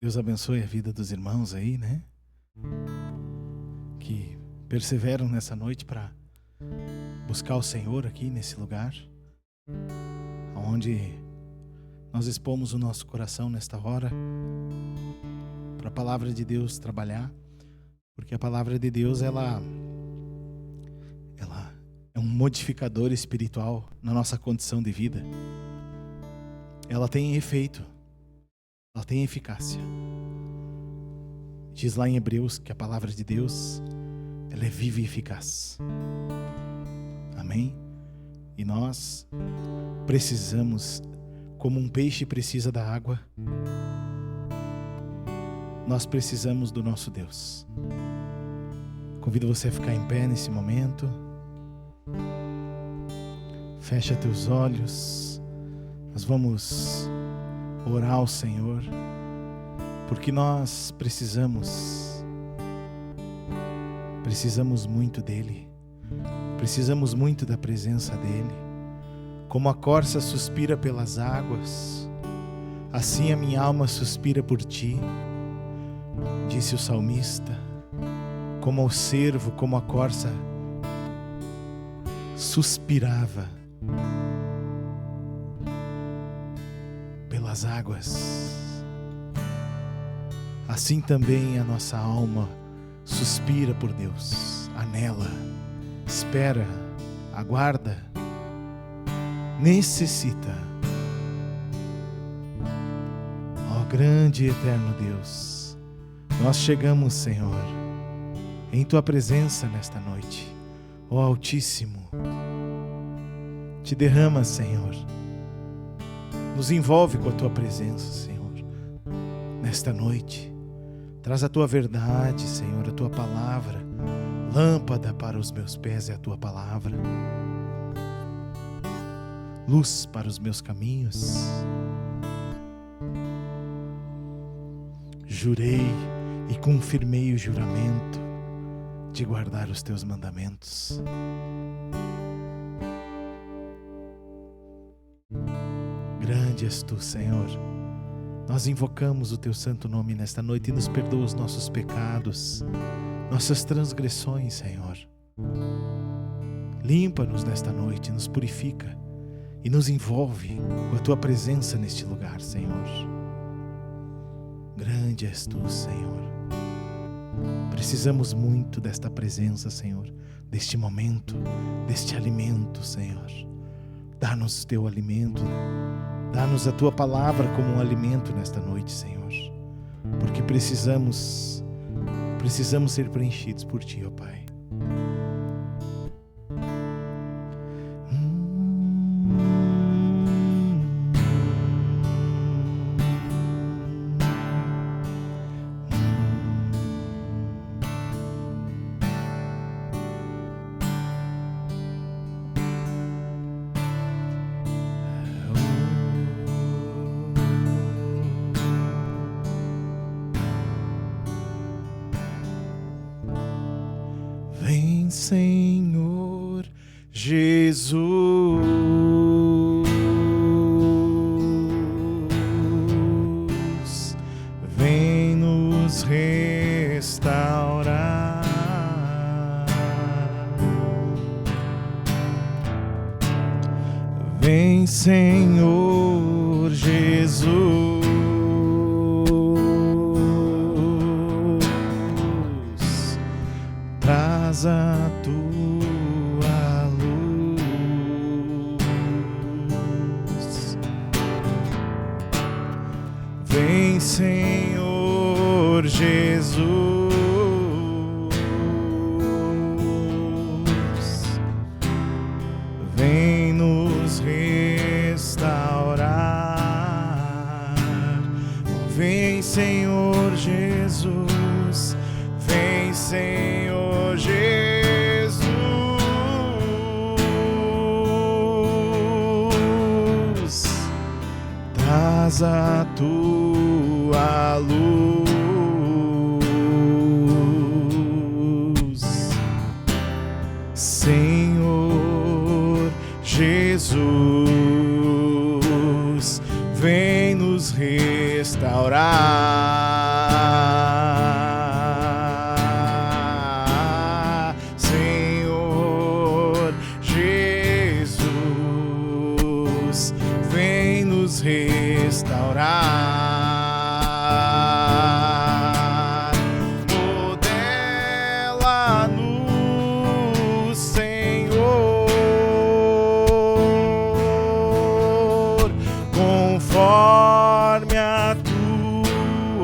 Deus abençoe a vida dos irmãos aí, né? Que perseveram nessa noite para buscar o Senhor aqui nesse lugar, onde nós expomos o nosso coração nesta hora para a palavra de Deus trabalhar, porque a palavra de Deus ela é um modificador espiritual na nossa condição de vida. Ela tem efeito, ela tem eficácia. Diz lá em Hebreus que a palavra de Deus ela é viva e eficaz. Amém? E nós precisamos, como um peixe precisa da água, nós precisamos do nosso Deus. Convido você a ficar em pé nesse momento. Fecha teus olhos. Nós vamos orar ao Senhor, porque nós precisamos muito dEle. Precisamos muito da presença dEle. Como a corça suspira pelas águas, assim a minha alma suspira por Ti, disse o salmista. Como o cervo, como a corça suspirava pelas águas, assim também a nossa alma suspira por Deus, anela, espera, aguarda, necessita. Ó grande e eterno Deus, nós chegamos, Senhor, em Tua presença nesta noite. Ó Altíssimo, te derrama, Senhor, nos envolve com a Tua presença, Senhor, nesta noite. Traz a Tua verdade, Senhor, a Tua palavra. Lâmpada para os meus pés é a Tua palavra, luz para os meus caminhos. Jurei e confirmei o juramento de guardar os Teus mandamentos. Grande és Tu, Senhor. Nós invocamos o Teu santo nome nesta noite e nos perdoa os nossos pecados, nossas transgressões, Senhor. Limpa-nos nesta noite, nos purifica e nos envolve com a Tua presença neste lugar, Senhor. Grande és Tu, Senhor. Precisamos muito desta presença, Senhor, deste momento, deste alimento, Senhor. Dá-nos Teu alimento, dá-nos a Tua palavra como um alimento nesta noite, Senhor, porque precisamos ser preenchidos por Ti, ó Pai. Vem, Senhor Jesus, vem nos restaurar. Vem, Senhor Jesus. Traz a Tua luz. Vem, Senhor Jesus. Vem nos restaurar. Vem, Senhor Jesus. Vem, Senhor Jesus, traz a Tua luz, Senhor Jesus, vem nos restaurar.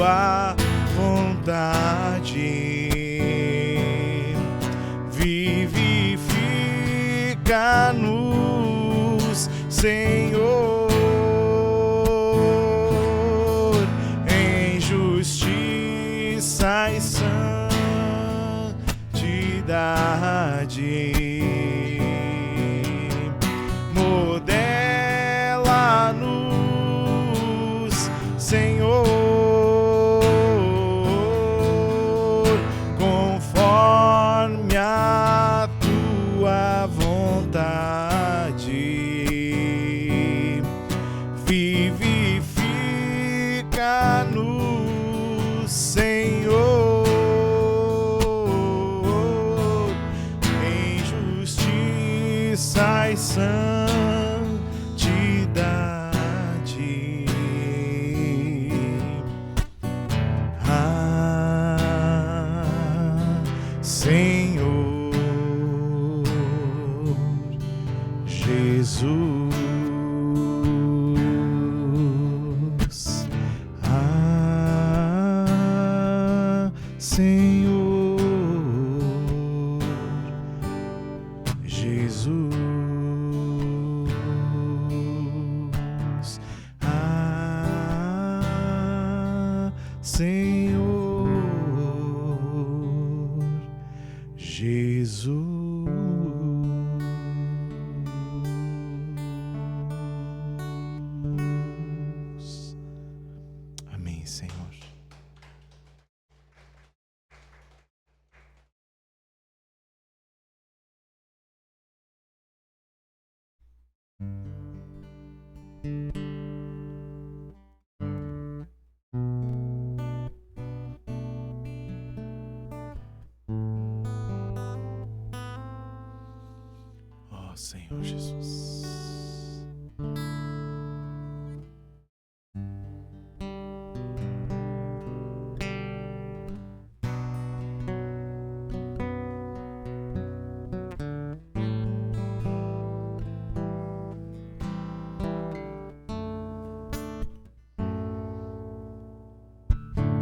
tua vontade. Vivifica-nos, Senhor, em justiça e santidade. Modela-nos, Senhor, conforme a tua vontade. Vivifica-nos, Senhor, em justiça e santidade. Senhor Jesus, Senhor Jesus, Senhor Jesus. Amém, Senhor. Ó Senhor Jesus.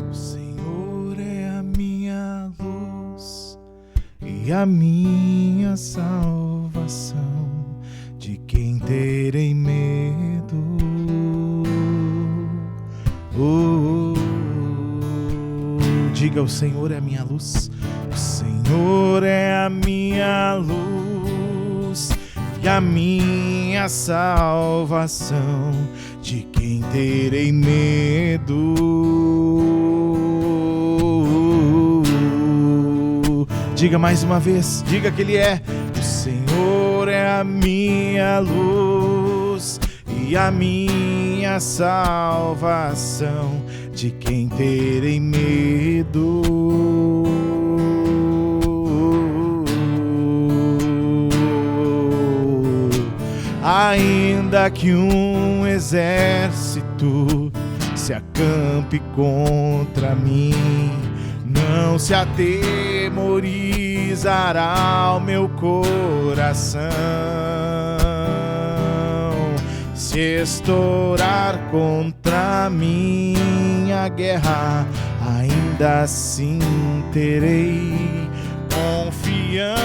O Senhor é a minha luz e a minha salvação, de quem terei medo? Diga: o Senhor é a minha luz. O Senhor é a minha luz e a minha salvação, de quem terei medo? Diga mais uma vez, diga que Ele é. O Senhor é a minha luz e a minha salvação, de quem terei medo? Ainda que um exército se acampe contra mim, não se atemorizará o meu coração. Se estourar contra mim a guerra, ainda assim terei confiança.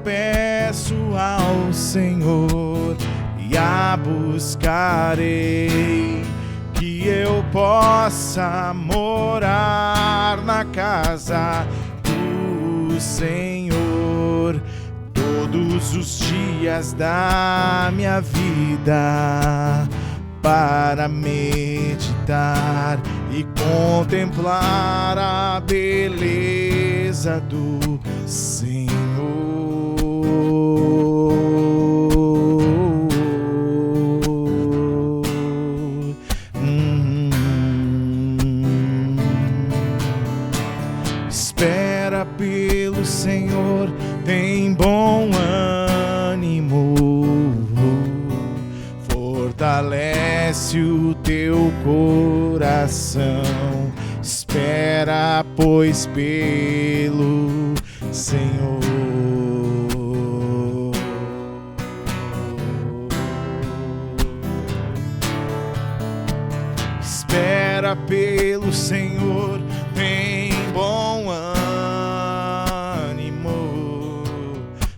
Peço ao Senhor e a buscarei, que eu possa morar na casa do Senhor todos os dias da minha vida, para meditar e contemplar a beleza do Senhor. Espera pelo Senhor, tem bom ânimo, fortalece o teu coração. Espera, pois, pelo Senhor. Espera pelo Senhor, tem bom ânimo,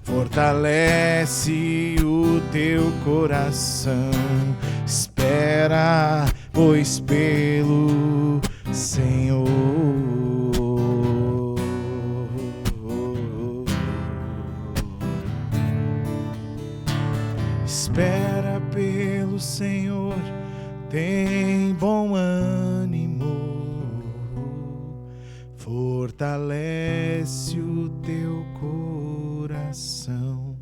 fortalece o teu coração. Espera, pois, pelo Senhor. Espera pelo Senhor, tem bom ânimo, fortalece o teu coração.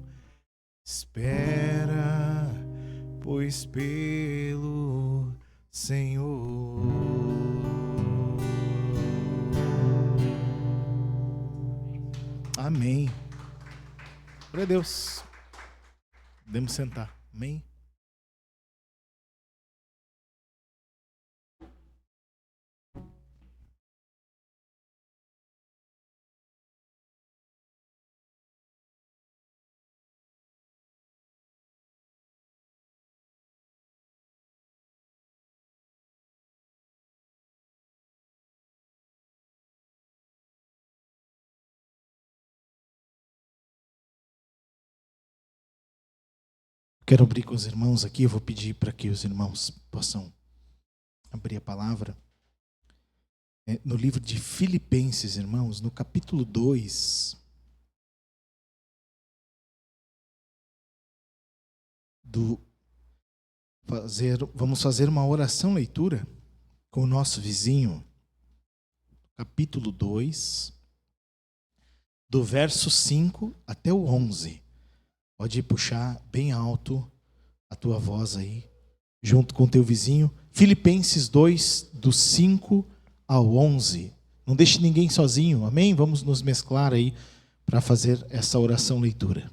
Espera, pois, pelo Senhor. Amém. Glória a Deus. Podemos sentar. Amém. Quero abrir com os irmãos aqui, eu vou pedir para que os irmãos possam abrir a palavra. No livro de Filipenses, irmãos, no capítulo 2, vamos fazer uma oração leitura com o nosso vizinho. Capítulo 2, do verso 5 até o 11. Pode puxar bem alto a tua voz aí, junto com o teu vizinho. Filipenses 2, do 5 ao 11. Não deixe ninguém sozinho, amém? Vamos nos mesclar aí para fazer essa oração leitura.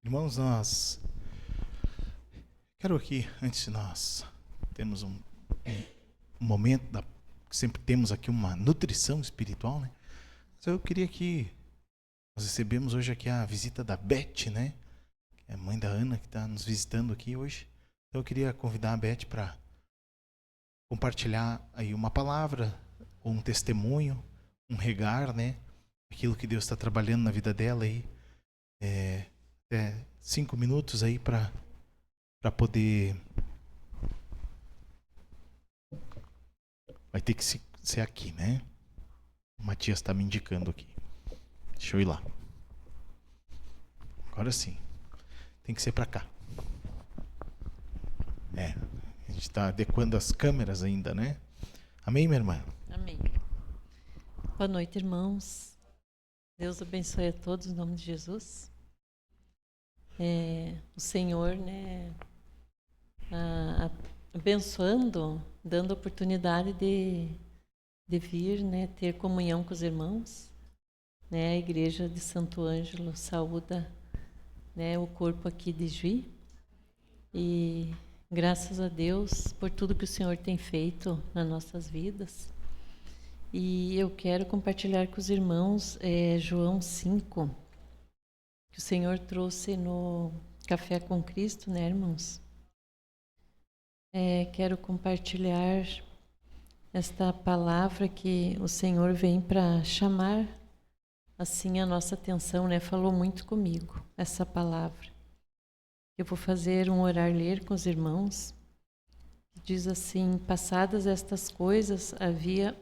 Irmãos, quero aqui, antes de nós temos um momento, sempre temos aqui uma nutrição espiritual, né? Mas eu queria que nós recebemos hoje aqui a visita da Beth, né? É a mãe da Ana que está nos visitando aqui hoje. Então eu queria convidar a Beth para compartilhar aí uma palavra, ou um testemunho, um regar, né? Aquilo que Deus está trabalhando na vida dela aí. 5 minutos aí para poder. Vai ter que ser aqui, né? O Matias está me indicando aqui. Deixa eu ir lá. Agora sim. Tem que ser para cá. A gente está adequando as câmeras ainda, né? Amém, minha irmã? Boa noite, irmãos. Deus abençoe a todos em nome de Jesus. O Senhor, né, abençoando, dando a oportunidade de vir, né, ter comunhão com os irmãos. Né, a Igreja de Santo Ângelo saúda, né, o corpo aqui de Juí. E graças a Deus por tudo que o Senhor tem feito nas nossas vidas. E eu quero compartilhar com os irmãos João 5, que o Senhor trouxe no Café com Cristo, né, irmãos? Quero compartilhar esta palavra que o Senhor vem para chamar assim a nossa atenção, né? Falou muito comigo essa palavra. Eu vou fazer um orar-ler com os irmãos. Diz assim: passadas estas coisas, havia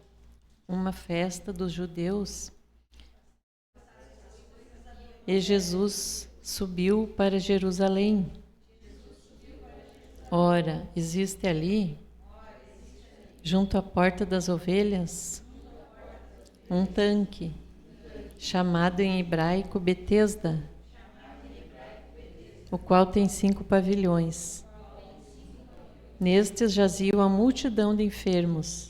uma festa dos judeus e Jesus subiu para Jerusalém. Ora, existe ali, junto à porta das ovelhas, um tanque, chamado em hebraico Betesda, o qual tem 5 pavilhões. Nestes jazia uma multidão de enfermos,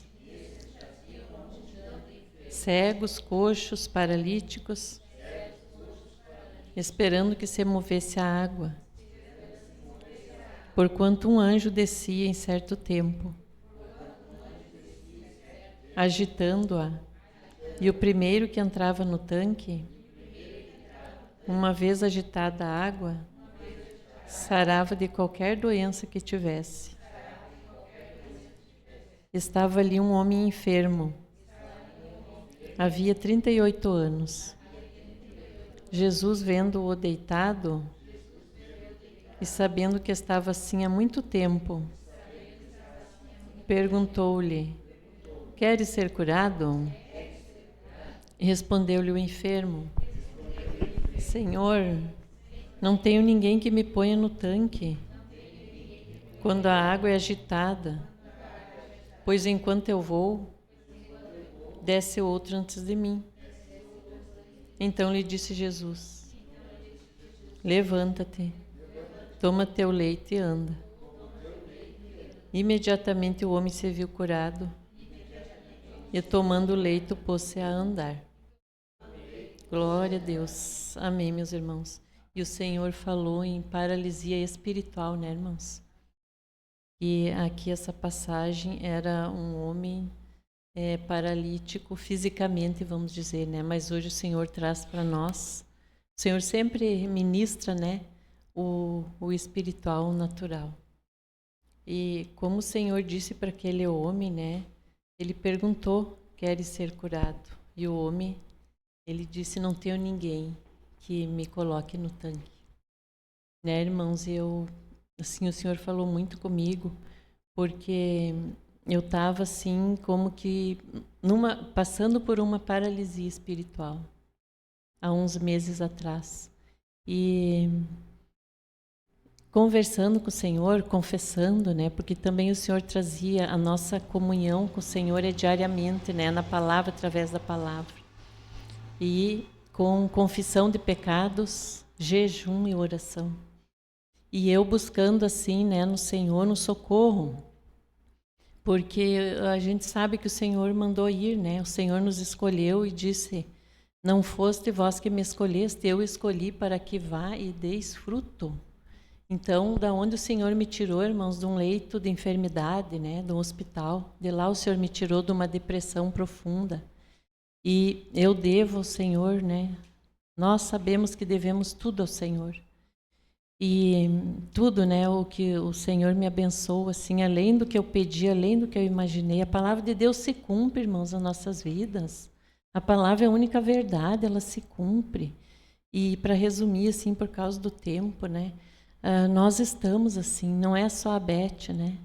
cegos, coxos, paralíticos, esperando que se movesse a água, porquanto um anjo descia em certo tempo, agitando-a, e o primeiro que entrava no tanque, uma vez agitada a água, sarava de qualquer doença que tivesse. Estava ali um homem enfermo, havia 38 anos. Jesus, vendo-o deitado e sabendo que estava assim há muito tempo, perguntou-lhe: queres ser curado? E respondeu-lhe o enfermo: Senhor, não tenho ninguém que me ponha no tanque quando a água é agitada, pois enquanto eu vou, desce outro antes de mim. Então lhe disse Jesus: levanta-te, toma teu leito e anda. Imediatamente o homem se viu curado e, tomando o leito, pôs-se a andar. Glória a Deus. Amém, meus irmãos. E o Senhor falou em paralisia espiritual, né, irmãos? E aqui essa passagem era um homem paralítico fisicamente, vamos dizer, né? Mas hoje o Senhor traz para nós, o Senhor sempre ministra, né, o espiritual, o natural. E como o Senhor disse para aquele homem, né, ele perguntou: queres ser curado? E o homem, ele disse: não tenho ninguém que me coloque no tanque. Né, irmãos, assim, o Senhor falou muito comigo, porque eu estava assim, como que passando por uma paralisia espiritual, há uns meses atrás. E conversando com o Senhor, confessando, né, porque também o Senhor trazia a nossa comunhão com o Senhor diariamente, né, na palavra, através da palavra. E com confissão de pecados, jejum e oração. E eu buscando assim, né, no Senhor, no socorro. Porque a gente sabe que o Senhor mandou ir, né? O Senhor nos escolheu e disse: não foste vós que me escolheste, eu escolhi para que vá e deis fruto. Então, da onde o Senhor me tirou, irmãos, de um leito de enfermidade, né? De um hospital. De lá o Senhor me tirou de uma depressão profunda. E eu devo ao Senhor, né? Nós sabemos que devemos tudo ao Senhor. E tudo, né, o que o Senhor me abençoa, assim, além do que eu pedi, além do que eu imaginei, a palavra de Deus se cumpre, irmãos, nas nossas vidas. A palavra é a única verdade, ela se cumpre. E para resumir, assim, por causa do tempo, né, nós estamos assim, não é só a Beth, né,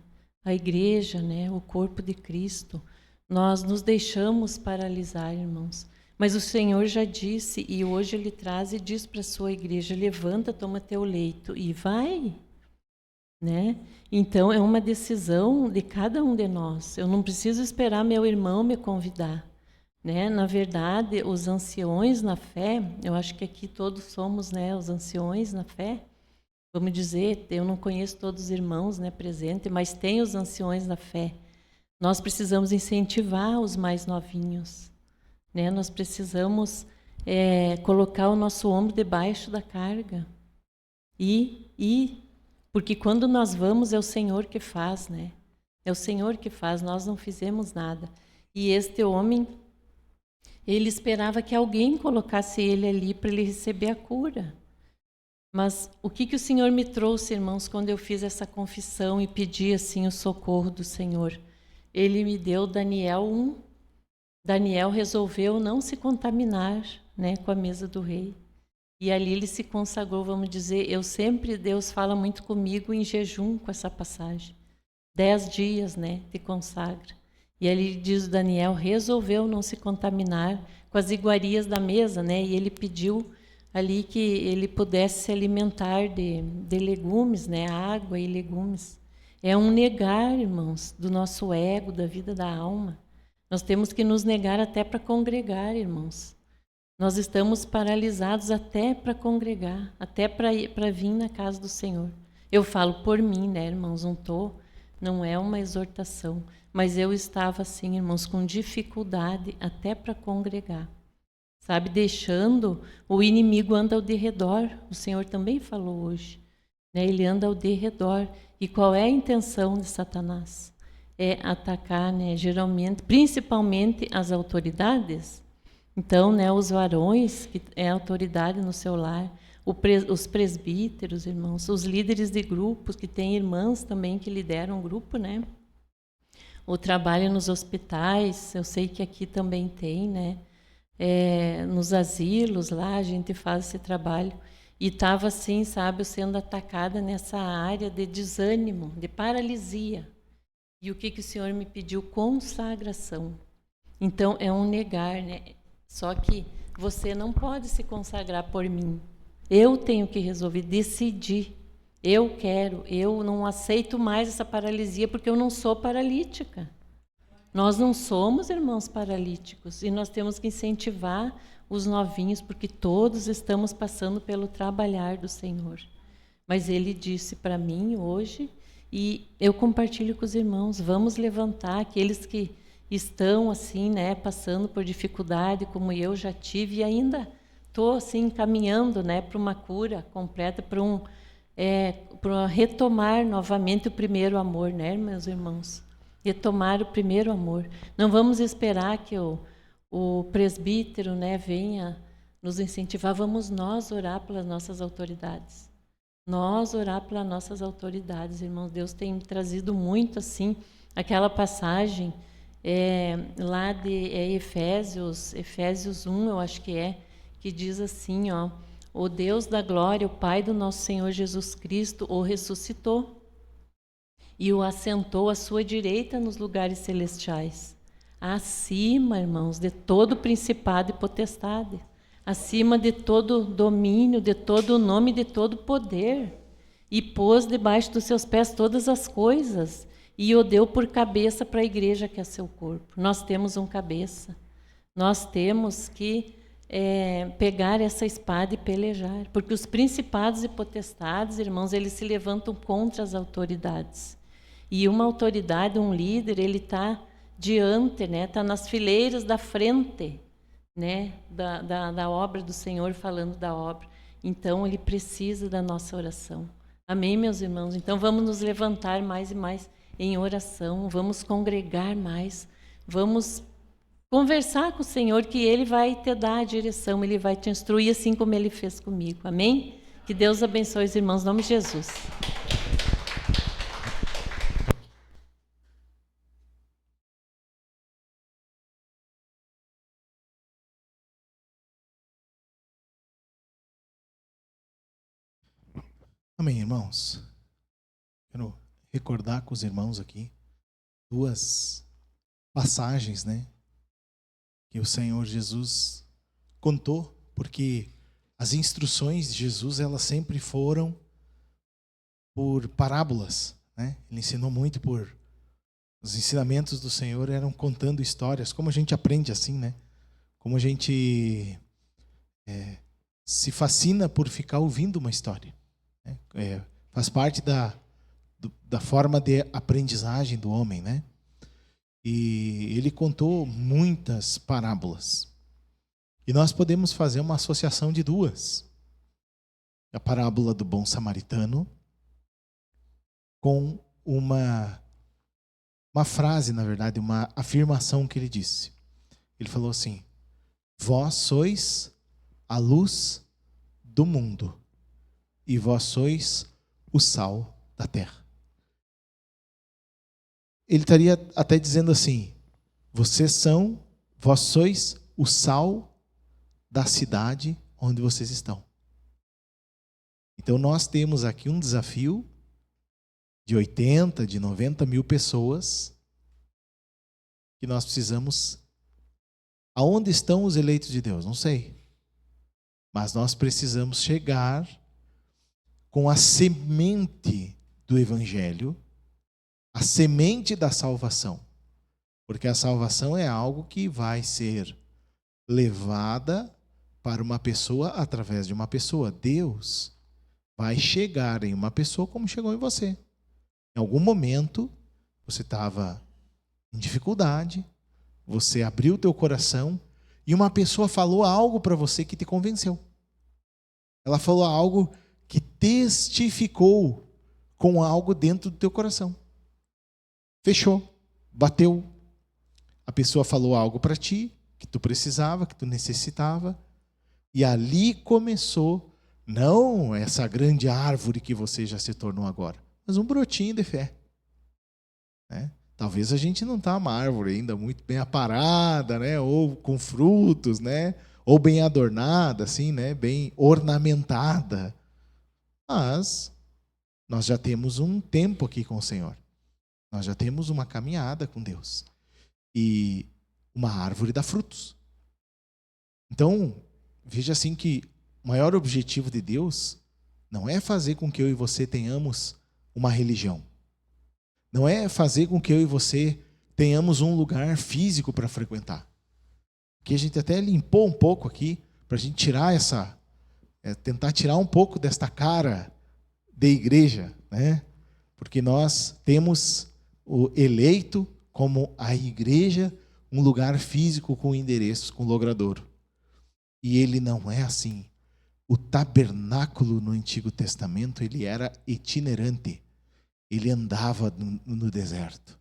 a igreja, né, o corpo de Cristo. Nós nos deixamos paralisar, irmãos. Mas o Senhor já disse, e hoje Ele traz e diz para a sua igreja: levanta, toma teu leito e vai. Né? Então, é uma decisão de cada um de nós. Eu não preciso esperar meu irmão me convidar. né? Na verdade, os anciões na fé, eu acho que aqui todos somos, né, os anciões na fé. Vamos dizer, eu não conheço todos os irmãos, né, presentes, mas tem os anciões na fé. Nós precisamos incentivar os mais novinhos, né? Nós precisamos colocar o nosso ombro debaixo da carga. Porque quando nós vamos, é o Senhor que faz, né? É o Senhor que faz, nós não fizemos nada. E este homem, ele esperava que alguém colocasse ele ali para ele receber a cura. Mas o que o Senhor me trouxe, irmãos, quando eu fiz essa confissão e pedi assim o socorro do Senhor? Ele me deu Daniel 1. Daniel resolveu não se contaminar, né, com a mesa do rei. E ali ele se consagrou, vamos dizer, Deus fala muito comigo em jejum com essa passagem. 10 dias, né, te consagra. E ali diz Daniel, resolveu não se contaminar com as iguarias da mesa, né, e ele pediu ali que ele pudesse se alimentar de legumes, né, água e legumes. É um negar, irmãos, do nosso ego, da vida da alma. Nós temos que nos negar até para congregar, irmãos. Nós estamos paralisados até para congregar, até para vir na casa do Senhor. Eu falo por mim, né, irmãos, não é uma exortação, mas eu estava assim, irmãos, com dificuldade até para congregar. Sabe, deixando, o inimigo anda ao derredor, o Senhor também falou hoje, né? Ele anda ao derredor. E qual é a intenção de Satanás? É atacar, né, geralmente, principalmente as autoridades. Então, né, os varões, que é autoridade no seu lar, os presbíteros, irmãos, os líderes de grupos, que tem irmãs também que lideram um grupo, né? O trabalho nos hospitais, eu sei que aqui também tem, né? Nos asilos lá a gente faz esse trabalho e estava assim, sabe, sendo atacada nessa área de desânimo, de paralisia. E o que o Senhor me pediu? Consagração. Então é um negar, né? Só que você não pode se consagrar por mim. Eu tenho que resolver, decidir. Eu quero, eu não aceito mais essa paralisia porque eu não sou paralítica. Nós não somos irmãos paralíticos e nós temos que incentivar os novinhos, porque todos estamos passando pelo trabalhar do Senhor. Mas Ele disse para mim hoje, e eu compartilho com os irmãos, vamos levantar aqueles que estão assim, né, passando por dificuldade, como eu já tive, e ainda estou assim caminhando, né, para uma cura completa, para retomar novamente o primeiro amor, né, meus irmãos? Retomar o primeiro amor. Não vamos esperar que o presbítero, né, venha nos incentivar. Vamos nós orar pelas nossas autoridades. Nós orar pelas nossas autoridades, irmãos. Deus tem trazido muito assim, aquela passagem lá de Efésios 1, eu acho que diz assim, ó, o Deus da glória, o Pai do nosso Senhor Jesus Cristo, o ressuscitou e o assentou à sua direita nos lugares celestiais, acima, irmãos, de todo principado e potestade, acima de todo domínio, de todo nome, de todo poder, e pôs debaixo dos seus pés todas as coisas, e o deu por cabeça para a igreja, que é seu corpo. Nós temos um cabeça, nós temos que pegar essa espada e pelejar, porque os principados e potestades, irmãos, eles se levantam contra as autoridades. E uma autoridade, um líder, ele está diante, né? Está nas fileiras da frente, né? Da obra do Senhor, falando da obra. Então, ele precisa da nossa oração. Amém, meus irmãos? Então, vamos nos levantar mais e mais em oração, vamos congregar mais, vamos conversar com o Senhor, que Ele vai te dar a direção, Ele vai te instruir, assim como Ele fez comigo. Amém? Que Deus abençoe os irmãos, em nome de Jesus. Amém, irmãos. Quero recordar com os irmãos aqui 2 passagens, né, que o Senhor Jesus contou, porque as instruções de Jesus, elas sempre foram por parábolas, né? Ele ensinou muito os ensinamentos do Senhor eram contando histórias, como a gente aprende assim, né? como a gente se fascina por ficar ouvindo uma história. Né? Faz parte da forma de aprendizagem do homem, né? E ele contou muitas parábolas. E nós podemos fazer uma associação de duas. A parábola do bom samaritano com uma frase, na verdade, uma afirmação que ele disse. Ele falou assim: vós sois a luz do mundo e vós sois o sal da terra. Ele estaria até dizendo assim: vós sois o sal da cidade onde vocês estão. Então nós temos aqui um desafio de 80, de 90 mil pessoas que nós precisamos. Aonde estão os eleitos de Deus? Não sei. Mas nós precisamos chegar com a semente do Evangelho, a semente da salvação. Porque a salvação é algo que vai ser levada para uma pessoa através de uma pessoa. Deus vai chegar em uma pessoa como chegou em você. Em algum momento, você estava em dificuldade, você abriu o teu coração e uma pessoa falou algo para você que te convenceu. Ela falou algo que testificou com algo dentro do teu coração. Fechou, bateu. A pessoa falou algo para ti que tu precisava, que tu necessitava, e ali começou, não essa grande árvore que você já se tornou agora, mas um brotinho de fé. Né? Talvez a gente não está uma árvore ainda muito bem aparada, né? Ou com frutos, né? Ou bem adornada, assim, né? Bem ornamentada. Mas nós já temos um tempo aqui com o Senhor. Nós já temos uma caminhada com Deus. E uma árvore dá frutos. Então, veja assim que o maior objetivo de Deus não é fazer com que eu e você tenhamos uma religião. Não é fazer com que eu e você tenhamos um lugar físico para frequentar. Que a gente até limpou um pouco aqui, para a gente tirar tentar tirar um pouco desta cara de igreja, né? Porque nós temos o eleito como a igreja, um lugar físico com endereços, com logradouro. E ele não é assim. O tabernáculo no Antigo Testamento, ele era itinerante. Ele andava no deserto.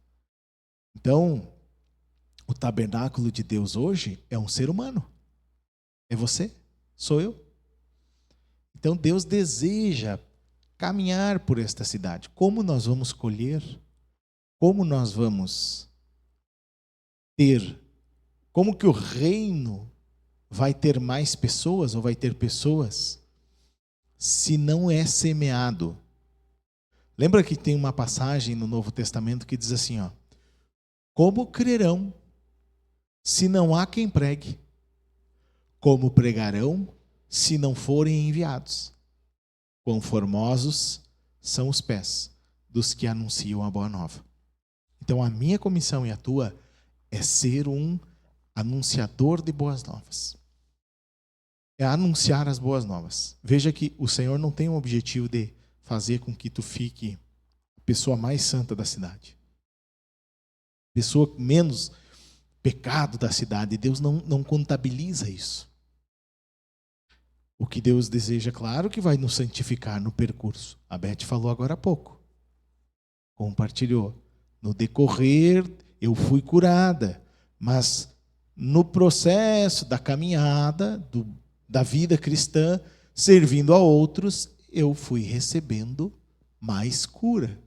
Então, o tabernáculo de Deus hoje é um ser humano. É você, sou eu. Então, Deus deseja caminhar por esta cidade. Como nós vamos colher? Como nós vamos ter? Como que o reino vai ter mais pessoas ou vai ter pessoas se não é semeado? Lembra que tem uma passagem no Novo Testamento que diz assim, ó: como crerão se não há quem pregue? Como pregarão se não forem enviados? Quão formosos são os pés dos que anunciam a boa nova. Então a minha comissão e a tua é ser um anunciador de boas novas. É anunciar as boas novas. Veja que o Senhor não tem o objetivo de fazer com que tu fique a pessoa mais santa da cidade. Pessoa menos pecado da cidade. Deus não contabiliza isso. O que Deus deseja, claro que vai nos santificar no percurso. A Beth falou agora há pouco. Compartilhou. No decorrer, eu fui curada. Mas no processo da caminhada, da vida cristã, servindo a outros, eu fui recebendo mais cura.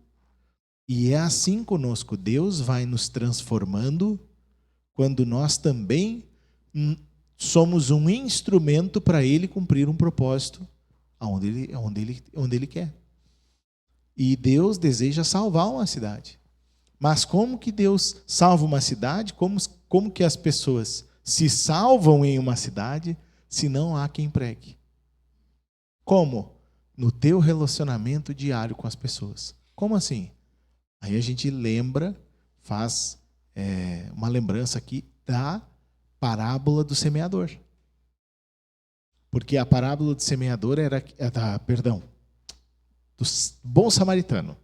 E é assim conosco. Deus vai nos transformando quando nós também somos um instrumento para Ele cumprir um propósito onde ele quer. E Deus deseja salvar uma cidade. Mas como que Deus salva uma cidade? Como que as pessoas se salvam em uma cidade se não há quem pregue? Como? No teu relacionamento diário com as pessoas. Como assim? Aí a gente lembra, faz uma lembrança aqui da parábola do semeador. Porque a parábola do semeador do bom samaritano.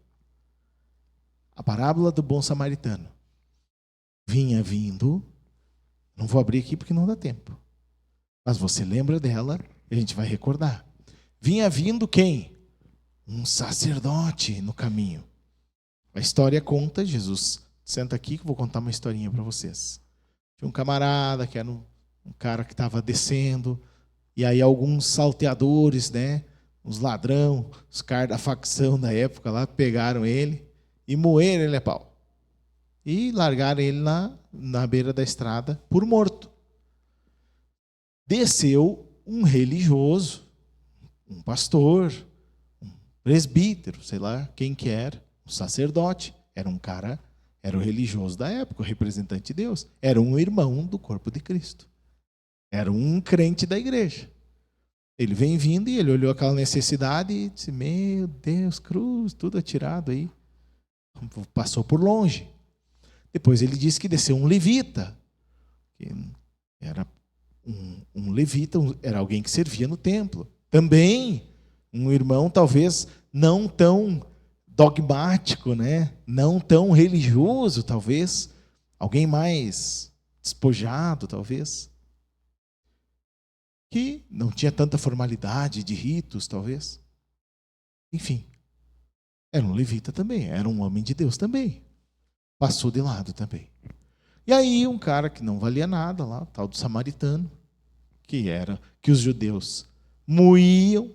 A parábola do bom samaritano. Vinha vindo, não vou abrir aqui porque não dá tempo. Mas você lembra dela, a gente vai recordar. Vinha vindo quem? Um sacerdote no caminho. A história conta, Jesus, senta aqui que eu vou contar uma historinha para vocês. Tinha um camarada que era um cara que estava descendo, e aí alguns salteadores, né, uns ladrão, os caras da facção da época lá, pegaram ele e moeram ele a pau. E largaram ele na beira da estrada por morto. Desceu um religioso, um pastor, um presbítero, sei lá quem que era, um sacerdote. Era um cara, era o religioso da época, o representante de Deus. Era um irmão do corpo de Cristo. Era um crente da igreja. Ele vem vindo e ele olhou aquela necessidade e disse, meu Deus, cruz, tudo atirado aí. Passou por longe. Depois ele disse que desceu um levita. Que era um levita, era alguém que servia no templo. Também um irmão talvez não tão dogmático, né? Não tão religioso, talvez. Alguém mais despojado, talvez. Que não tinha tanta formalidade de ritos, talvez. Enfim, era um levita também, era um homem de Deus também. Passou de lado também. E aí um cara que não valia nada lá, o tal do samaritano, que os judeus moíam,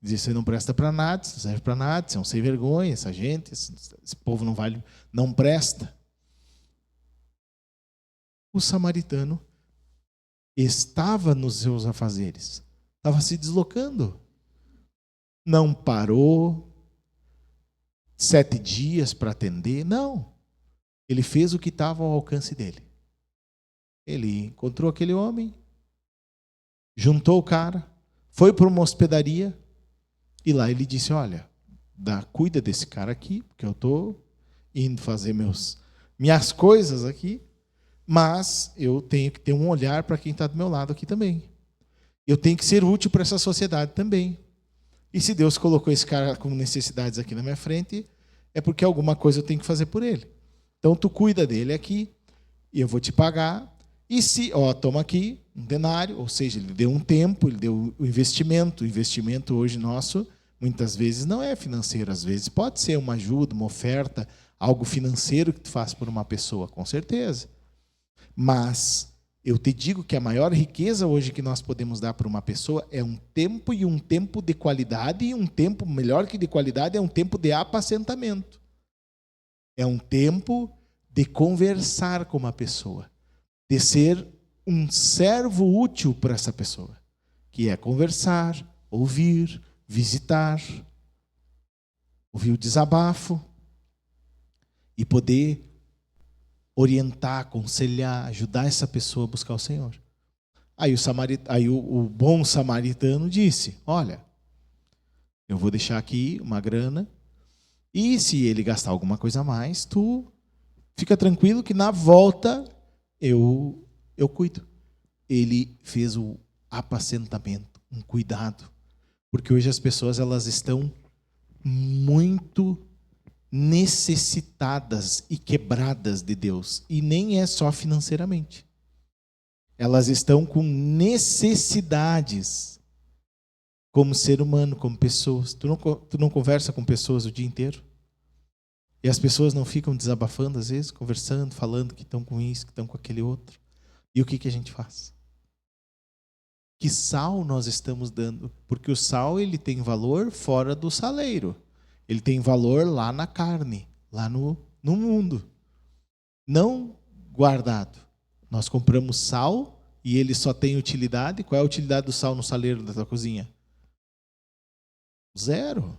dizia, você não presta para nada, você não serve para nada, você é um sem vergonha, essa gente, esse povo não vale, não presta. O samaritano estava nos seus afazeres, estava se deslocando. Não parou 7 dias para atender, não. Ele fez o que estava ao alcance dele. Ele encontrou aquele homem, juntou o cara, foi para uma hospedaria e lá ele disse, olha, cuida desse cara aqui, porque eu estou indo fazer minhas coisas aqui, mas eu tenho que ter um olhar para quem está do meu lado aqui também. Eu tenho que ser útil para essa sociedade também. E se Deus colocou esse cara com necessidades aqui na minha frente, é porque alguma coisa eu tenho que fazer por ele. Então, tu cuida dele aqui, e eu vou te pagar. E se, toma aqui um denário, ou seja, ele deu um tempo, ele deu o investimento. O investimento hoje nosso, muitas vezes, não é financeiro. Às vezes pode ser uma ajuda, uma oferta, algo financeiro que tu faz por uma pessoa, com certeza. Mas eu te digo que a maior riqueza hoje que nós podemos dar para uma pessoa é um tempo, e um tempo de qualidade, e um tempo melhor que de qualidade, é um tempo de apacentamento. É um tempo de conversar com uma pessoa, de ser um servo útil para essa pessoa, que é conversar, ouvir, visitar, ouvir o desabafo e poder orientar, aconselhar, ajudar essa pessoa a buscar o Senhor. Aí o bom samaritano disse, olha, eu vou deixar aqui uma grana, e se ele gastar alguma coisa a mais, tu fica tranquilo que na volta eu cuido. Ele fez o apacentamento, um cuidado. Porque hoje as pessoas elas estão muito necessitadas e quebradas de Deus. E nem é só financeiramente. Elas estão com necessidades como ser humano, como pessoas. Tu não conversa com pessoas o dia inteiro? E as pessoas não ficam desabafando, às vezes, conversando, falando que estão com isso, que estão com aquele outro. E o que a gente faz? Que sal nós estamos dando? Porque o sal ele tem valor fora do saleiro. Ele tem valor lá na carne, lá no mundo. Não guardado. Nós compramos sal e ele só tem utilidade. Qual é a utilidade do sal no saleiro da tua cozinha? 0.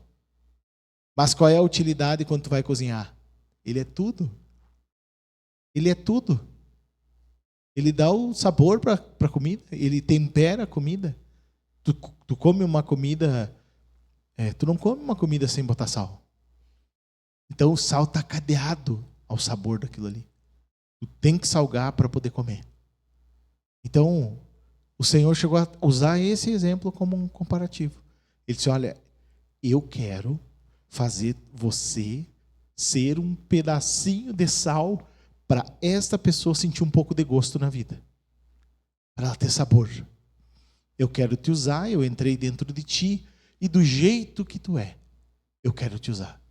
Mas qual é a utilidade quando tu vai cozinhar? Ele é tudo. Ele é tudo. Ele dá o sabor para a comida. Ele tempera a comida. Tu come uma comida... tu não come uma comida sem botar sal. Então o sal está cadeado ao sabor daquilo ali. Tu tem que salgar para poder comer. Então, o Senhor chegou a usar esse exemplo como um comparativo. Ele disse, olha, eu quero fazer você ser um pedacinho de sal para esta pessoa sentir um pouco de gosto na vida. Para ela ter sabor. Eu quero te usar, eu entrei dentro de ti e do jeito que tu é, eu quero te usar.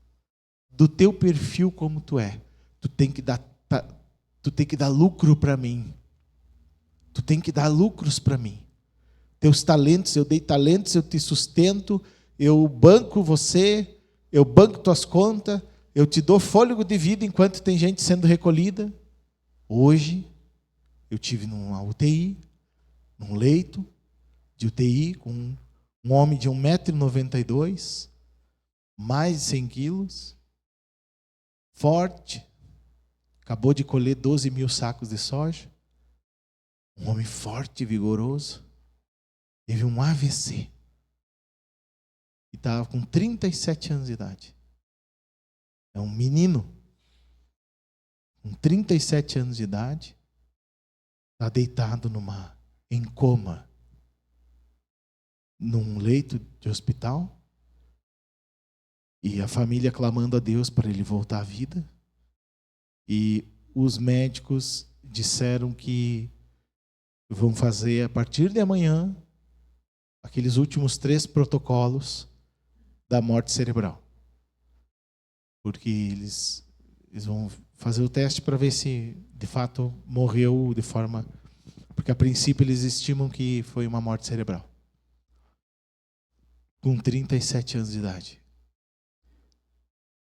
Do teu perfil como tu é, tu tem que dar lucro para mim. Tu tem que dar lucros para mim. Teus talentos, eu dei talentos, eu te sustento, eu banco você, eu banco tuas contas, eu te dou fôlego de vida enquanto tem gente sendo recolhida. Hoje, eu tive numa UTI, num leito de UTI, com um homem de 1,92 m, mais de 100 quilos, forte, acabou de colher 12 mil sacos de soja, um homem forte e vigoroso, teve um AVC, e estava com 37 anos de idade. É um menino, com 37 anos de idade, está deitado em coma, num leito de hospital, e a família clamando a Deus para ele voltar à vida. E os médicos disseram que vão fazer, a partir de amanhã, aqueles últimos 3 protocolos da morte cerebral. Porque eles vão fazer o teste para ver se, de fato, morreu de forma... Porque, a princípio, eles estimam que foi uma morte cerebral. Com 37 anos de idade.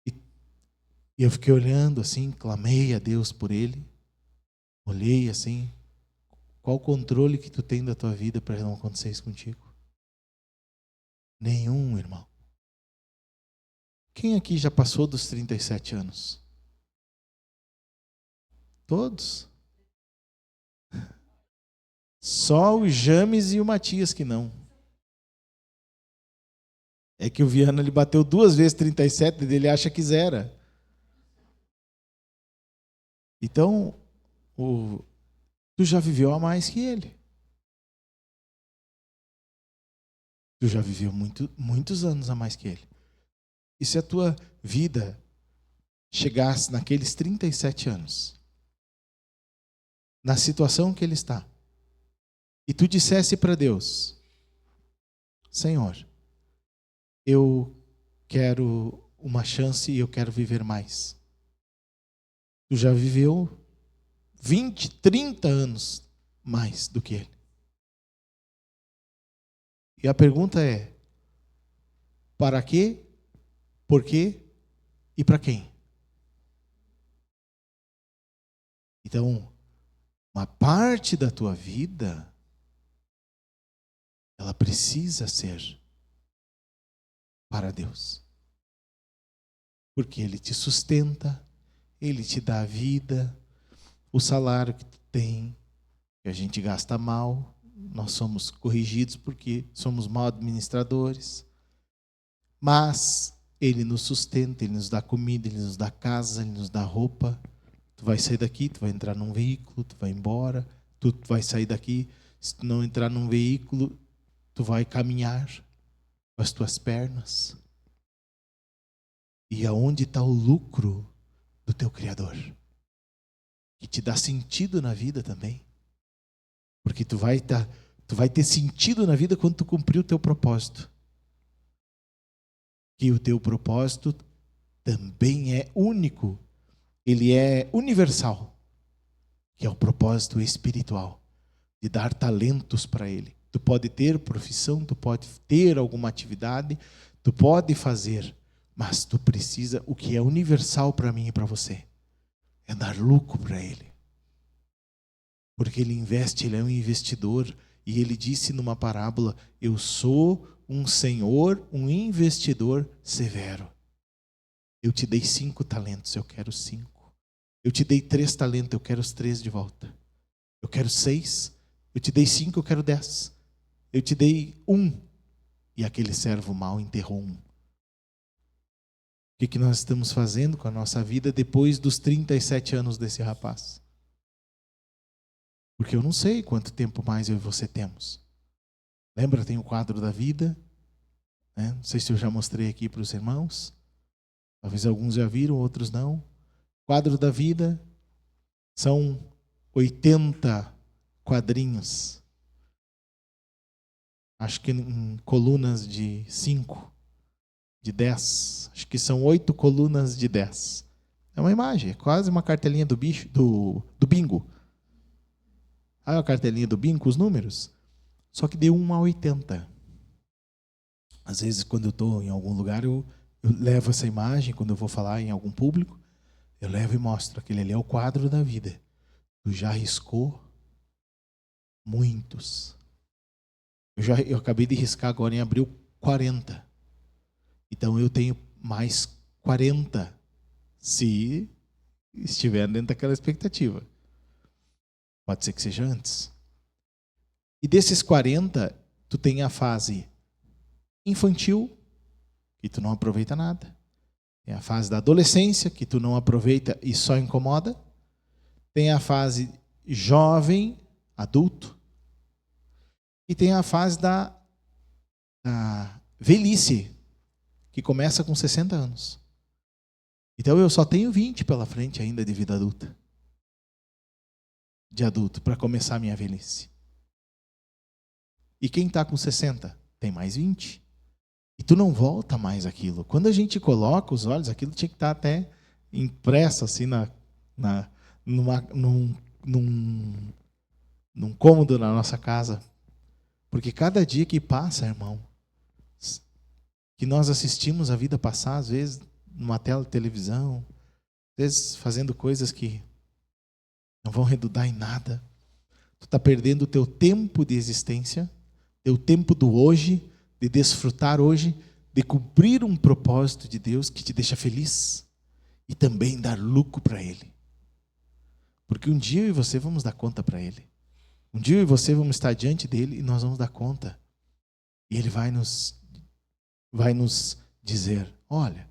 E eu fiquei olhando assim, clamei a Deus por ele. Olhei assim, qual o controle que tu tem da tua vida para não acontecer isso contigo? Nenhum, irmão. Quem aqui já passou dos 37 anos? Todos? Só o James e o Matias que não. É que o Viana ele bateu 2 vezes 37 e ele acha que zera. Então, tu já viveu a mais que ele. Tu já viveu muitos anos a mais que ele. E se a tua vida chegasse naqueles 37 anos, na situação que ele está, e tu dissesse para Deus, Senhor, eu quero uma chance e eu quero viver mais. Tu já viveu 20, 30 anos mais do que ele. E a pergunta é, para quê, por quê e para quem? Então, uma parte da tua vida, ela precisa ser para Deus. Porque Ele te sustenta, Ele te dá a vida, o salário que tu tem, que a gente gasta mal, nós somos corrigidos porque somos mal administradores, mas Ele nos sustenta, Ele nos dá comida, Ele nos dá casa, Ele nos dá roupa. Tu vai sair daqui, tu vai entrar num veículo, tu vai embora, tu vai sair daqui, se tu não entrar num veículo, tu vai caminhar com as tuas pernas. E aonde está o lucro do teu Criador? Que te dá sentido na vida também. Porque tu vai ter sentido na vida quando tu cumprir o teu propósito. Que o teu propósito também é único. Ele é universal. Que é o propósito espiritual. De dar talentos para Ele. Tu pode ter profissão, tu pode ter alguma atividade, tu pode fazer, mas tu precisa, o que é universal para mim e para você, é dar lucro para Ele. Porque Ele investe, Ele é um investidor, e Ele disse numa parábola, eu sou um senhor, um investidor severo. Eu te dei 5 talentos, eu quero 5. Eu te dei 3 talentos, eu quero os 3 de volta. Eu quero 6, eu te dei 5, eu quero 10. Eu te dei 1, e aquele servo mau enterrou 1. O que nós estamos fazendo com a nossa vida depois dos 37 anos desse rapaz? Porque eu não sei quanto tempo mais eu e você temos. Lembra, tem o quadro da vida, né? Não sei se eu já mostrei aqui para os irmãos. Talvez alguns já viram, outros não. O quadro da vida são 80 quadrinhos. Acho que em colunas de 5, de 10. Acho que são 8 colunas de 10. É uma imagem, é quase uma cartelinha do bingo. Aí a cartelinha do bingo com os números. Só que de 1 a 80. Às vezes, quando eu estou em algum lugar, eu levo essa imagem, quando eu vou falar em algum público, eu levo e mostro. Aquele ali é o quadro da vida. Tu já riscou muitos. Eu acabei de riscar agora em abril 40. Então eu tenho mais 40, se estiver dentro daquela expectativa. Pode ser que seja antes. E desses 40, tu tem a fase infantil, que tu não aproveita nada. Tem a fase da adolescência, que tu não aproveita e só incomoda. Tem a fase jovem, adulto. E tem a fase da velhice, que começa com 60 anos. Então eu só tenho 20 pela frente ainda de vida adulta. De adulto, para começar a minha velhice. E quem está com 60? Tem mais 20. E tu não volta mais aquilo. Quando a gente coloca os olhos, aquilo tinha que estar até impresso assim num cômodo na nossa casa. Porque cada dia que passa, irmão, que nós assistimos a vida passar, às vezes numa tela de televisão, às vezes fazendo coisas que não vão redundar em nada. Tu está perdendo o teu tempo de existência, teu tempo do hoje, de desfrutar hoje, de cumprir um propósito de Deus que te deixa feliz e também dar lucro para Ele. Porque um dia eu e você vamos dar conta para Ele. Um dia eu e você vamos estar diante dEle e nós vamos dar conta. E Ele vai nos dizer, olha,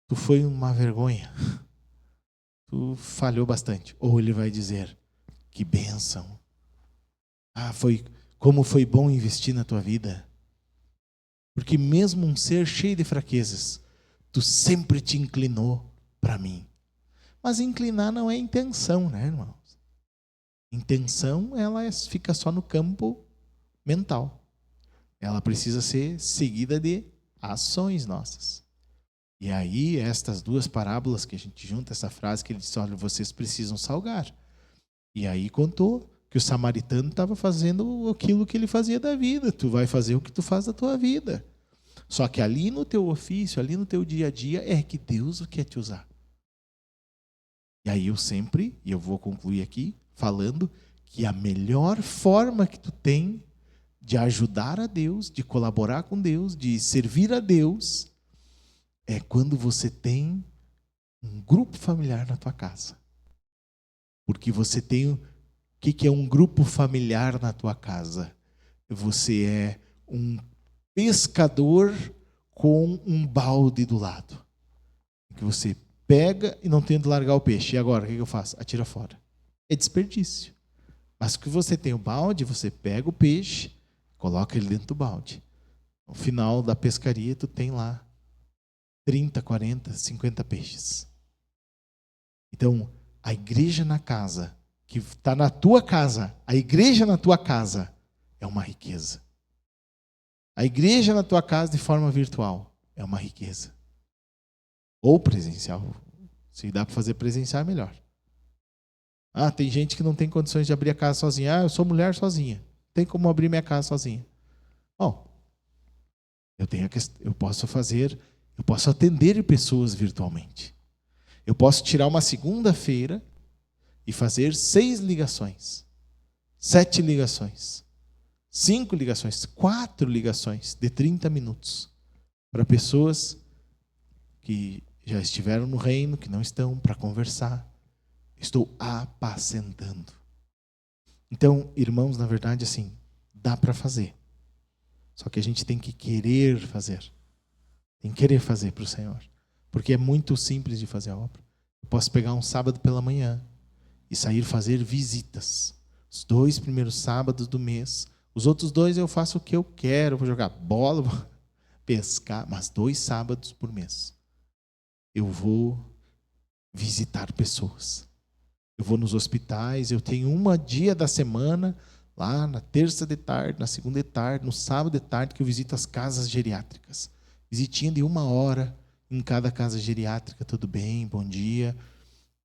tu foi uma vergonha, tu falhou bastante. Ou Ele vai dizer, que bênção. Como foi bom investir na tua vida. Porque mesmo um ser cheio de fraquezas, tu sempre te inclinou para mim. Mas inclinar não é intenção, né, irmãos? Intenção, ela fica só no campo mental. Ela precisa ser seguida de ações nossas. E aí, estas duas parábolas que a gente junta, essa frase que ele disse, olha, vocês precisam salgar. E aí contou que o samaritano estava fazendo aquilo que ele fazia da vida. Tu vai fazer o que tu faz da tua vida. Só que ali no teu ofício, ali no teu dia a dia, é que Deus quer te usar. E aí eu vou concluir aqui, falando que a melhor forma que tu tem de ajudar a Deus, de colaborar com Deus, de servir a Deus, é quando você tem um grupo familiar na tua casa. Porque você tem... O que é um grupo familiar na tua casa? Você é um pescador com um balde do lado. Que você pega e não tem onde largar o peixe. E agora, o que eu faço? Atira fora. É desperdício. Mas que você tem o balde, você pega o peixe, coloca ele dentro do balde. No final da pescaria, tu tem lá 30, 40, 50 peixes. Então, a igreja na casa, que está na tua casa, a igreja na tua casa é uma riqueza. A igreja na tua casa de forma virtual é uma riqueza. Ou presencial. Se dá para fazer presencial, é melhor. Tem gente que não tem condições de abrir a casa sozinha. Eu sou mulher sozinha. Não tem como abrir minha casa sozinha. Bom, eu posso atender pessoas virtualmente. Eu posso tirar uma segunda-feira e fazer 6 ligações, 7 ligações, 5 ligações, 4 ligações de 30 minutos para pessoas que já estiveram no reino, que não estão, para conversar. Estou apacentando. Então, irmãos, na verdade, assim, dá para fazer. Só que a gente tem que querer fazer. Tem que querer fazer para o Senhor. Porque é muito simples de fazer a obra. Eu posso pegar um sábado pela manhã e sair fazer visitas. Os 2 primeiros sábados do mês. Os outros 2 eu faço o que eu quero. Vou jogar bola, vou pescar. Mas 2 sábados por mês eu vou visitar pessoas. Eu vou nos hospitais. Eu tenho um dia da semana, lá na terça de tarde, na segunda de tarde, no sábado de tarde, que eu visito as casas geriátricas. Visitinha de 1 hora em cada casa geriátrica. Tudo bem? Bom dia.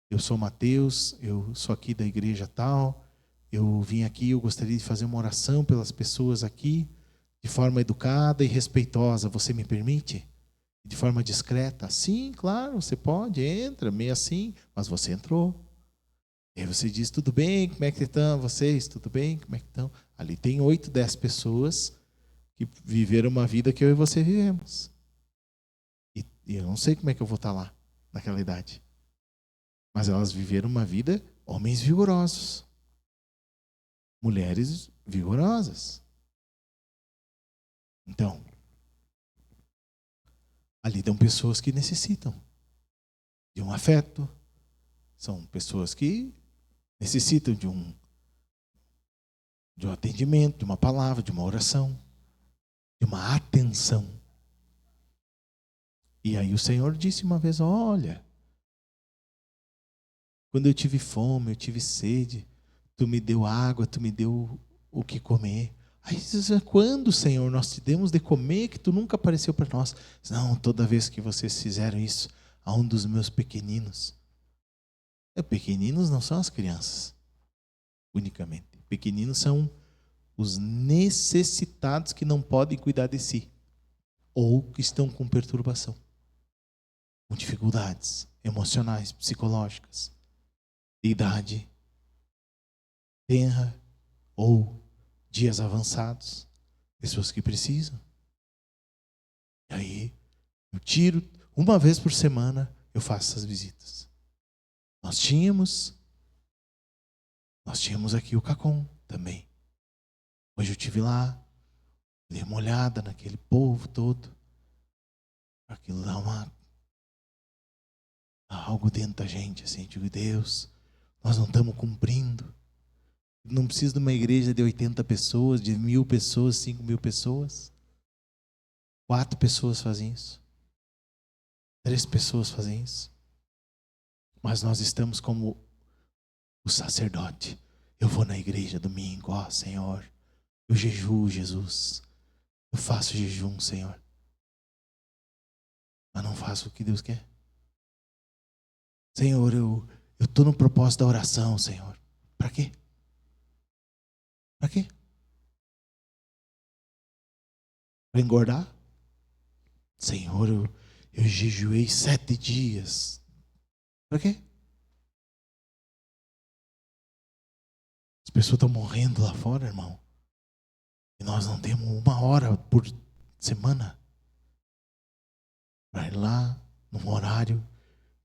Eu sou Mateus, eu sou aqui da igreja tal. Eu vim aqui, eu gostaria de fazer uma oração pelas pessoas aqui, de forma educada e respeitosa. Você me permite? De forma discreta? Sim, claro, você pode, entra, meio assim, mas você entrou. E aí você diz, tudo bem, como é que estão vocês? Tudo bem, como é que estão? Ali tem 8, 10 pessoas que viveram uma vida que eu e você vivemos. E eu não sei como é que eu vou estar lá, naquela idade. Mas elas viveram uma vida, homens vigorosos. Mulheres vigorosas. Então, ali estão pessoas que necessitam de um afeto. São pessoas que necessitam de um atendimento, de uma palavra, de uma oração, de uma atenção. E aí o Senhor disse uma vez, olha, quando eu tive fome, eu tive sede, tu me deu água, tu me deu o que comer. Aí diz, quando, Senhor, nós te demos de comer que tu nunca apareceu para nós? Não, toda vez que vocês fizeram isso a um dos meus pequeninos. Pequeninos não são as crianças, unicamente. Pequeninos são os necessitados que não podem cuidar de si. Ou que estão com perturbação. Com dificuldades emocionais, psicológicas. De idade tenra ou dias avançados, pessoas que precisam. E aí, eu tiro, uma vez por semana, eu faço essas visitas. Nós tínhamos aqui o CACOM também. Hoje eu estive lá, dei uma olhada naquele povo todo. Aquilo dá algo dentro da gente, assim, eu digo, Deus, nós não estamos cumprindo. Não precisa de uma igreja de 80 pessoas, de 1.000 pessoas, 5.000 pessoas. 4 pessoas fazem isso. 3 pessoas fazem isso. Mas nós estamos como o sacerdote. Eu vou na igreja domingo, ó Senhor. Eu jejuo, Jesus. Eu faço jejum, Senhor. Mas não faço o que Deus quer. Senhor, eu estou no propósito da oração, Senhor. Para quê? Para quê? Para engordar? Senhor, eu jejuei 7 dias. Para quê? As pessoas estão morrendo lá fora, irmão. E nós não temos 1 hora por semana para ir lá, num horário,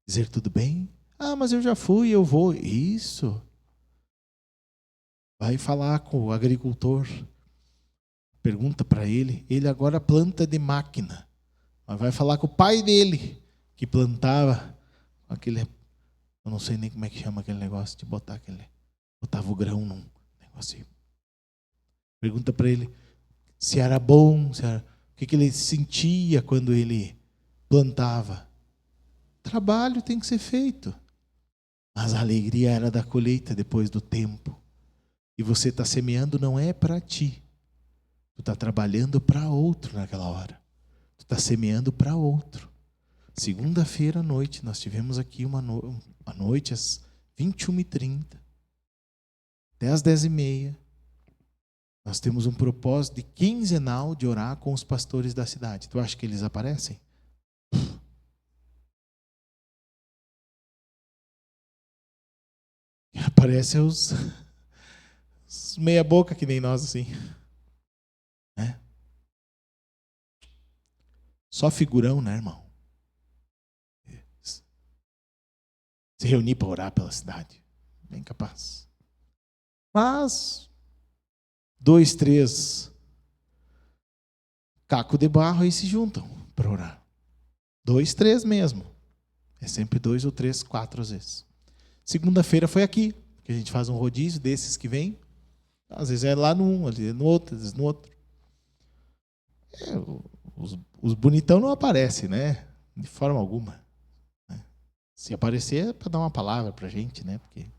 dizer tudo bem? Ah, mas eu já fui, eu vou. Isso. Vai falar com o agricultor. Pergunta para ele. Ele agora planta de máquina. Mas vai falar com o pai dele, que plantava aquele... Eu não sei nem como é que chama aquele negócio de botar aquele... Botava o grão num negocinho. Pergunta para ele se era bom, o que ele sentia quando ele plantava. Trabalho tem que ser feito. Mas a alegria era da colheita depois do tempo. E você está semeando não é para ti. Tu está trabalhando para outro naquela hora. Tu está semeando para outro. Segunda-feira à noite, nós tivemos aqui uma noite às 21h30. Até às 10h30. Nós temos um propósito de quinzenal de orar com os pastores da cidade. Tu acha que eles aparecem? Aparecem os meia boca que nem nós assim. Né? Só figurão, né, irmão? Se reunir para orar pela cidade. Bem capaz. Mas 2, 3 caco de barro aí se juntam para orar. 2, 3 mesmo. É sempre 2 ou 3, 4 às vezes. Segunda-feira foi aqui. que a gente faz um rodízio desses que vem. Às vezes é lá num, às vezes no outro, às vezes no outro. Os bonitão não aparecem, né? De forma alguma. Né? Se aparecer é para dar uma palavra para a gente, né? Porque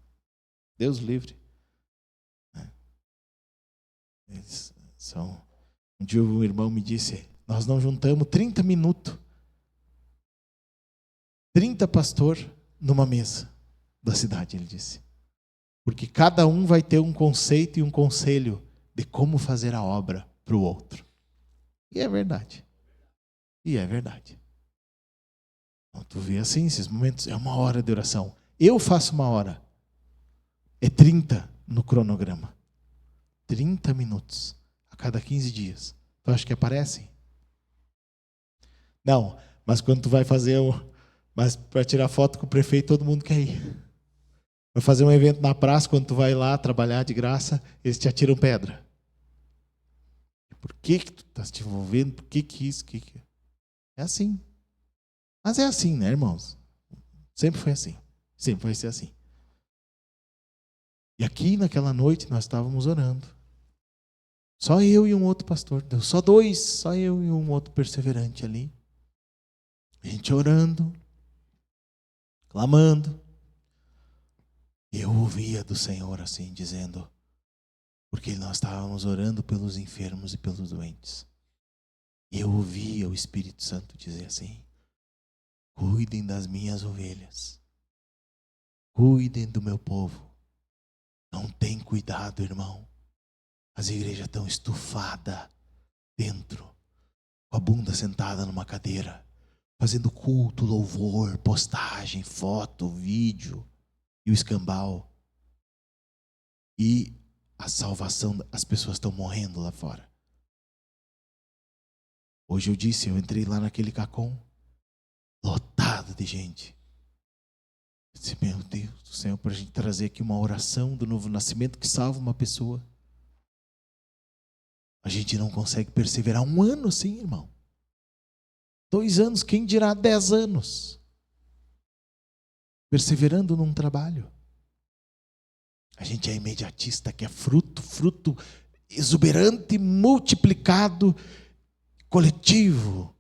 Deus livre. Né? Eles são... Um dia um irmão me disse, nós não juntamos 30 minutos, 30 pastor numa mesa da cidade, ele disse. Porque cada um vai ter um conceito e um conselho de como fazer a obra para o outro. E é verdade. E é verdade. Então, tu vê assim, esses momentos, é 1 hora de oração. Eu faço 1 hora. É 30 no cronograma. 30 minutos a cada 15 dias. Tu acha que aparecem? Não, mas quando tu vai fazer mas para tirar foto com o prefeito, todo mundo quer ir. Vai fazer um evento na praça, quando tu vai lá trabalhar de graça, eles te atiram pedra. Por que tu estás te envolvendo? Por que isso? É assim. Mas é assim, né, irmãos? Sempre foi assim. Sempre vai ser assim. E aqui, naquela noite, nós estávamos orando. Só eu e um outro pastor. Só 2, só eu e um outro perseverante ali. A gente orando, clamando. Eu ouvia do Senhor assim, dizendo, porque nós estávamos orando pelos enfermos e pelos doentes. E eu ouvia o Espírito Santo dizer assim, cuidem das minhas ovelhas. Cuidem do meu povo. Não tem cuidado, irmão. As igrejas estão estufadas dentro, com a bunda sentada numa cadeira, fazendo culto, louvor, postagem, foto, vídeo e o escambau. E a salvação, as pessoas estão morrendo lá fora. Hoje eu entrei lá naquele cacom, lotado de gente. Eu disse, meu Deus do Senhor, para a gente trazer aqui uma oração do novo nascimento que salva uma pessoa. A gente não consegue perseverar 1 ano assim, irmão. 2 anos, quem dirá 10 anos? Perseverando num trabalho. A gente é imediatista, quer fruto exuberante, multiplicado, coletivo,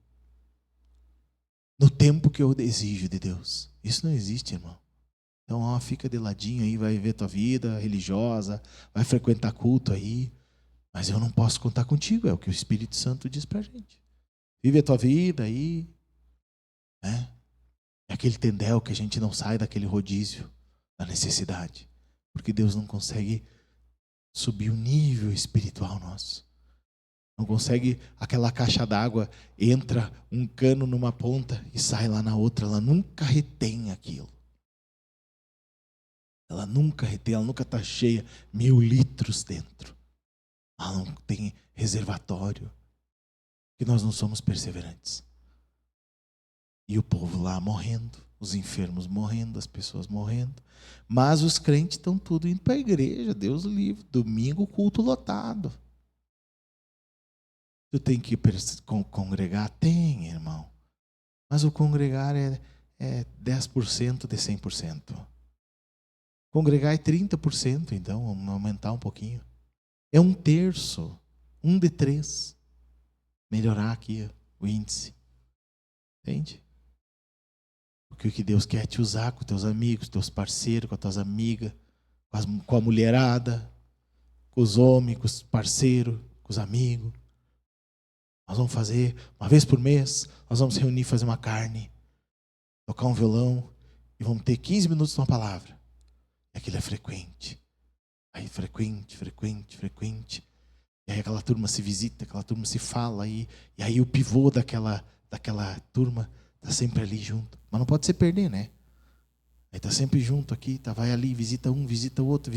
no tempo que eu exijo de Deus. Isso não existe, irmão. Então, fica de ladinho aí, vai ver tua vida religiosa, vai frequentar culto aí, mas eu não posso contar contigo, é o que o Espírito Santo diz pra gente. Vive a tua vida aí, né? É aquele tendel que a gente não sai daquele rodízio da necessidade, porque Deus não consegue subir o nível espiritual nosso. Não consegue, aquela caixa d'água, entra um cano numa ponta e sai lá na outra, ela nunca retém aquilo. Ela nunca retém, ela nunca está cheia, 1000 litros dentro. Ela não tem reservatório, porque nós não somos perseverantes. E o povo lá morrendo, os enfermos morrendo, as pessoas morrendo. Mas os crentes estão tudo indo para a igreja, Deus livre. Domingo, culto lotado. Tu tem que congregar? Tem, irmão. Mas o congregar é 10% de 100%. Congregar é 30%, então, vamos aumentar um pouquinho. É 1/3, 1 de 3. Melhorar aqui o índice. Entende? Porque o que Deus quer é te usar com teus amigos, teus parceiros, com as tuas amigas, com a mulherada, com os homens, com os parceiros, com os amigos. Nós vamos fazer, 1 vez por mês, nós vamos reunir, fazer uma carne, tocar um violão e vamos ter 15 minutos de uma palavra. E aquilo é frequente. Aí frequente. E aí aquela turma se visita, aquela turma se fala, e aí o pivô daquela turma está sempre ali junto. Mas não pode se perder, né? Aí está sempre junto aqui, vai ali, visita um, visita o outro.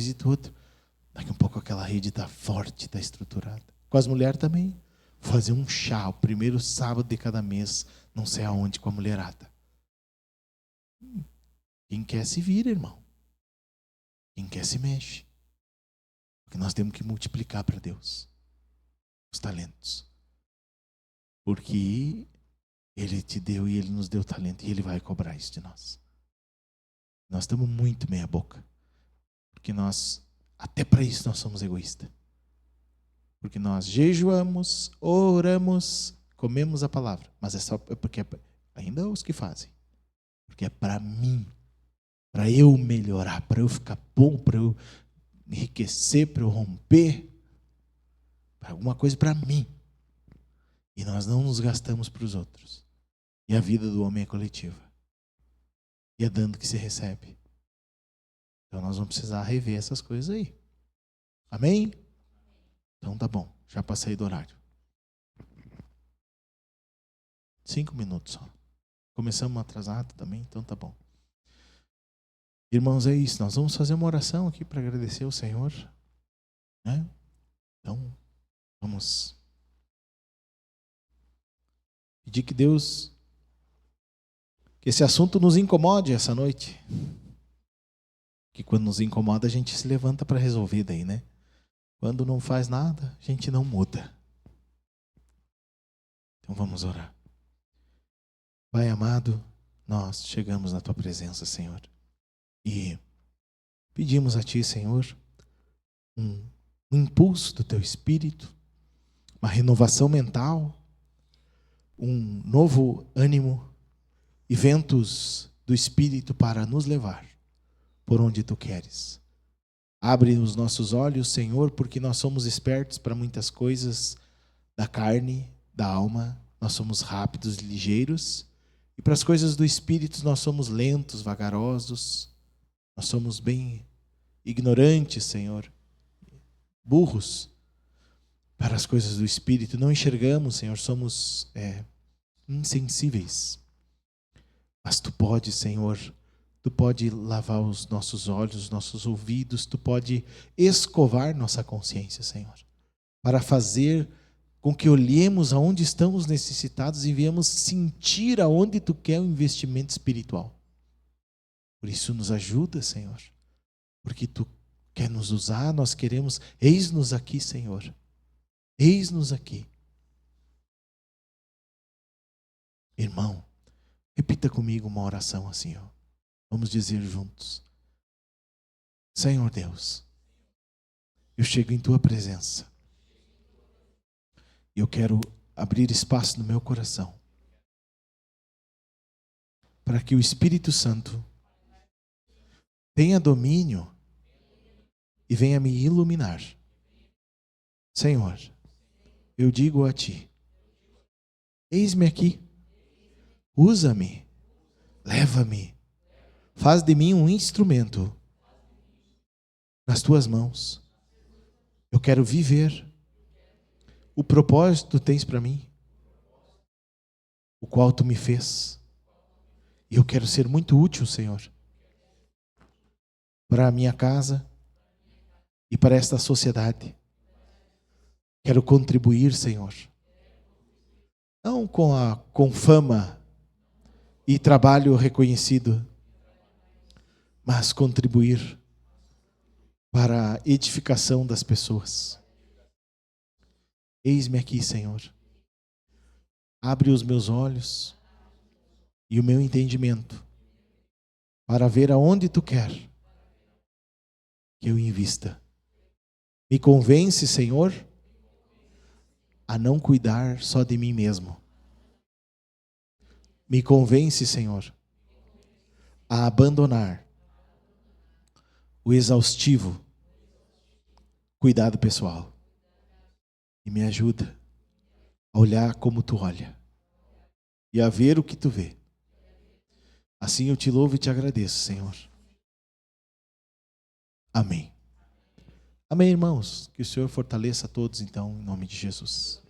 Daqui um pouco aquela rede está forte, está estruturada. Com as mulheres também. Vou fazer um chá, o primeiro sábado de cada mês, não sei aonde, com a mulherada. Quem quer se vira, irmão. Quem quer se mexe. Porque nós temos que multiplicar para Deus os talentos. Porque Ele te deu e Ele nos deu talento e Ele vai cobrar isso de nós. Nós estamos muito meia boca. Porque até para isso nós somos egoístas. Porque nós jejuamos, oramos, comemos a palavra. Mas é só porque ainda os que fazem. Porque é para mim, para eu melhorar, para eu ficar bom, para eu enriquecer, para eu romper, para alguma coisa para mim. E nós não nos gastamos para os outros. E a vida do homem é coletiva. E é dando que se recebe. Então nós vamos precisar rever essas coisas aí. Amém? Então tá bom, já passei do horário. 5 minutos só. Começamos atrasado também, então tá bom. Irmãos, é isso. Nós vamos fazer uma oração aqui para agradecer ao Senhor. Né? Então, vamos pedir que Deus, que esse assunto nos incomode essa noite. Que quando nos incomoda a gente se levanta para resolver daí, né? Quando não faz nada, a gente não muda. Então vamos orar. Pai amado, nós chegamos na Tua presença, Senhor. E pedimos a Ti, Senhor, um impulso do Teu Espírito, uma renovação mental, um novo ânimo e ventos do Espírito para nos levar por onde Tu queres. Abre os nossos olhos, Senhor, porque nós somos espertos para muitas coisas da carne, da alma. Nós somos rápidos e ligeiros. E para as coisas do Espírito nós somos lentos, vagarosos. Nós somos bem ignorantes, Senhor. Burros para as coisas do Espírito. Não enxergamos, Senhor. Somos insensíveis. Mas Tu pode, Senhor. Tu pode lavar os nossos olhos, os nossos ouvidos, Tu pode escovar nossa consciência, Senhor, para fazer com que olhemos aonde estamos necessitados e viemos sentir aonde Tu quer o investimento espiritual. Por isso nos ajuda, Senhor, porque Tu quer nos usar, nós queremos, eis-nos aqui, Senhor, eis-nos aqui. Irmão, repita comigo uma oração assim, ó. Vamos dizer juntos: Senhor Deus, eu chego em Tua presença. Eu quero abrir espaço no meu coração para que o Espírito Santo tenha domínio e venha me iluminar. Senhor, eu digo a Ti: eis-me aqui, usa-me, leva-me. Faz de mim um instrumento nas Tuas mãos. Eu quero viver o propósito que Tu tens para mim, o qual Tu me fez. E eu quero ser muito útil, Senhor, para a minha casa e para esta sociedade. Quero contribuir, Senhor, não com fama e trabalho reconhecido, mas contribuir para a edificação das pessoas. Eis-me aqui, Senhor. Abre os meus olhos e o meu entendimento para ver aonde Tu quer que eu invista. Me convence, Senhor, a não cuidar só de mim mesmo. Me convence, Senhor, a abandonar o exaustivo cuidado pessoal. E me ajuda a olhar como Tu olha e a ver o que Tu vê. Assim eu Te louvo e Te agradeço, Senhor. Amém. Amém, irmãos. Que o Senhor fortaleça a todos, então, em nome de Jesus.